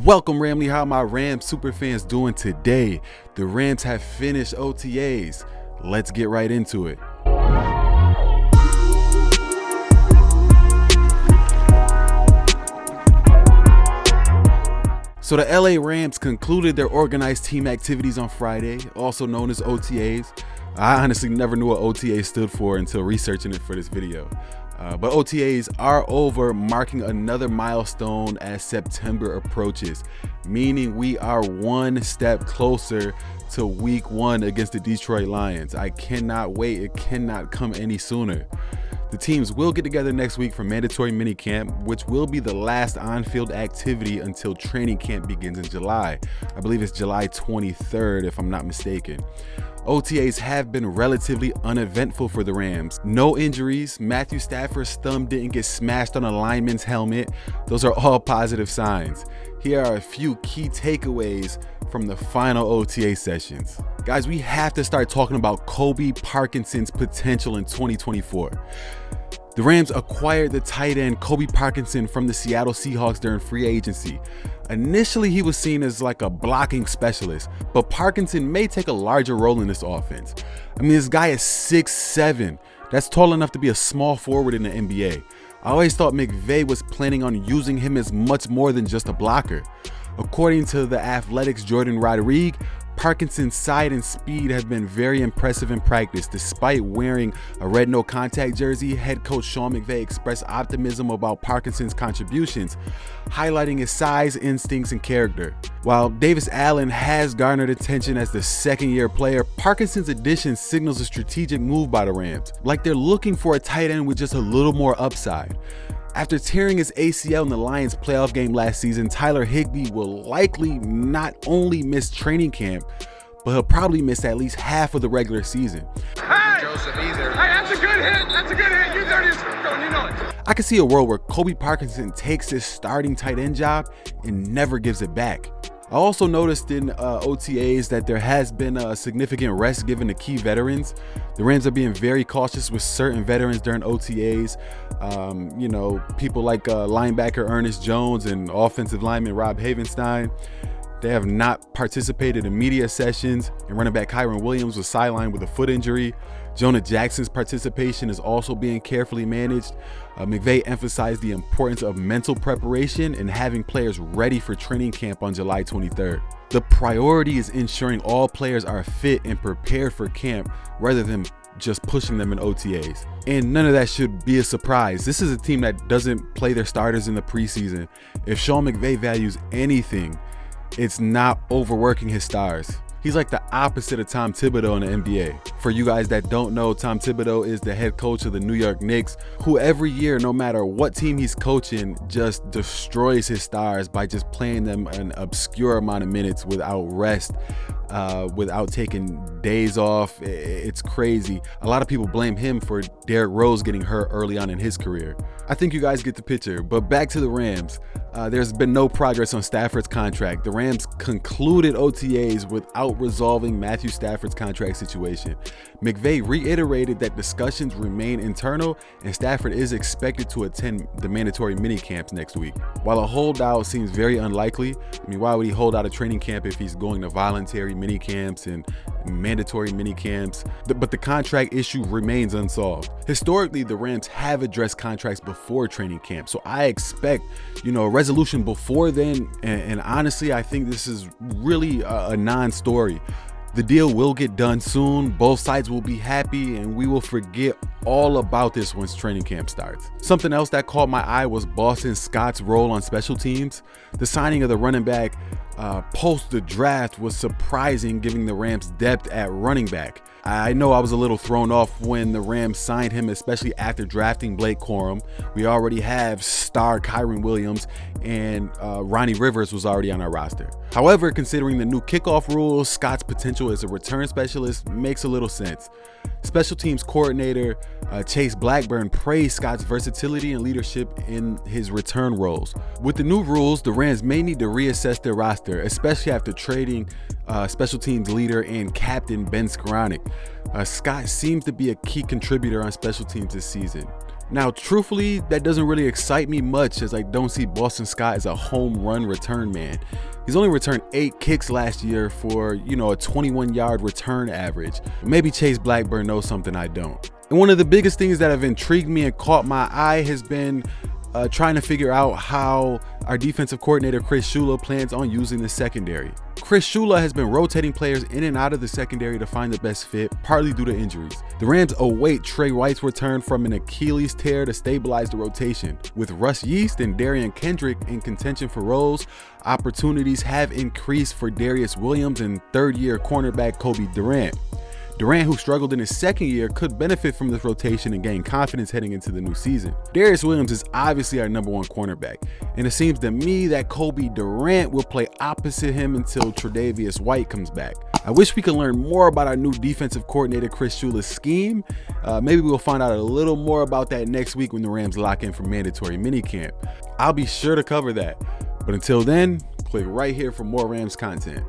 Welcome Ramley, how my Rams super fans doing today? The Rams have finished OTAs. Let's get right into it. So the LA Rams concluded their organized team activities on Friday, also known as OTAs. I honestly never knew what OTA stood for until researching it for this video. But OTAs are over, marking another milestone as September approaches, meaning we are one step closer to week 1 against the Detroit Lions. I cannot wait. It cannot come any sooner. The teams will get together next week for mandatory minicamp, which will be the last on-field activity until training camp begins in July. I believe it's July 23rd, if I'm not mistaken. OTAs have been relatively uneventful for the Rams. No injuries. Matthew Stafford's thumb didn't get smashed on a lineman's helmet. Those are all positive signs. Here are a few key takeaways from the final OTA sessions. Guys, we have to start talking about Colby Parkinson's potential in 2024. The Rams acquired the tight end Colby Parkinson from the Seattle Seahawks during free agency. Initially, he was seen as like a blocking specialist, but Parkinson may take a larger role in this offense. I mean, this guy is 6'7". That's tall enough to be a small forward in the NBA. I always thought McVay was planning on using him as much more than just a blocker. According to The Athletic's Jordan Rodriguez, Parkinson's size and speed have been very impressive in practice. Despite wearing a red no contact jersey, head coach Sean McVay expressed optimism about Parkinson's contributions, highlighting his size, instincts, and character. While Davis Allen has garnered attention as the second-year player, Parkinson's addition signals a strategic move by the Rams, like they're looking for a tight end with just a little more upside. After tearing his ACL in the Lions playoff game last season, Tyler Higbee will likely not only miss training camp, but he'll probably miss at least half of the regular season. Hey! Joseph either. Hey, that's a good hit. That's a good hit. You 30 going, you know it. I can see a world where Colby Parkinson takes his starting tight end job and never gives it back. I also noticed in OTAs that there has been a significant rest given to key veterans. The Rams are being very cautious with certain veterans during OTAs. People like linebacker Ernest Jones and offensive lineman Rob Havenstein. They have not participated in media sessions, and running back Kyron Williams was sidelined with a foot injury. Jonah Jackson's participation is also being carefully managed. McVay emphasized the importance of mental preparation and having players ready for training camp on July 23rd. The priority is ensuring all players are fit and prepared for camp rather than just pushing them in OTAs. And none of that should be a surprise. This is a team that doesn't play their starters in the preseason. If Sean McVay values anything, it's not overworking his stars. He's like the opposite of Tom Thibodeau in the NBA. For you guys that don't know, Tom Thibodeau is the head coach of the New York Knicks, who every year, no matter what team he's coaching, just destroys his stars by just playing them an obscure amount of minutes without rest, without taking days off. It's crazy. A lot of people blame him for Derrick Rose getting hurt early on in his career. I think you guys get the picture, but back to the Rams. There's been no progress on Stafford's contract. The Rams concluded OTAs without resolving Matthew Stafford's contract situation. McVay reiterated that discussions remain internal and Stafford is expected to attend the mandatory minicamps next week. While a holdout seems very unlikely, why would he hold out a training camp if he's going to voluntary minicamps and mandatory minicamps? But the contract issue remains unsolved. Historically, the Rams have addressed contracts before training camp, so I expect, a resolution before then, and honestly, I think this is really a non-story. The deal will get done soon, both sides will be happy, and we will forget all about this once training camp starts. Something else that caught my eye was Boston Scott's role on special teams. The signing of the running back post the draft was surprising, given the Rams' depth at running back. I know I was a little thrown off when the Rams signed him, especially after drafting Blake Corum. We already have star Kyron Williams, and Ronnie Rivers was already on our roster. However, considering the new kickoff rules, Scott's potential as a return specialist makes a little sense. Special teams coordinator Chase Blackburn praised Scott's versatility and leadership in his return roles. With the new rules, the Rams may need to reassess their roster, especially after trading special teams leader and captain Ben Skoranek. Scott seems to be a key contributor on special teams this season. Now, truthfully, that doesn't really excite me much, as I don't see Boston Scott as a home run return man. He's only returned 8 kicks last year for, a 21-yard return average. Maybe Chase Blackburn knows something I don't. And one of the biggest things that have intrigued me and caught my eye has been trying to figure out how our defensive coordinator Chris Shula plans on using the secondary. Chris Shula has been rotating players in and out of the secondary to find the best fit, partly due to injuries. The Rams await Trey White's return from an Achilles tear to stabilize the rotation. With Russ Yeast and Darian Kendrick in contention for roles, opportunities have increased for Darius Williams and third-year cornerback Kobe Durant. Durant, who struggled in his second year, could benefit from this rotation and gain confidence heading into the new season. Darius Williams is obviously our number 1 cornerback, and it seems to me that Kobe Durant will play opposite him until Tre'Davious White comes back. I wish we could learn more about our new defensive coordinator Chris Shula's scheme. Maybe we'll find out a little more about that next week when the Rams lock in for mandatory minicamp. I'll be sure to cover that. But until then, click right here for more Rams content.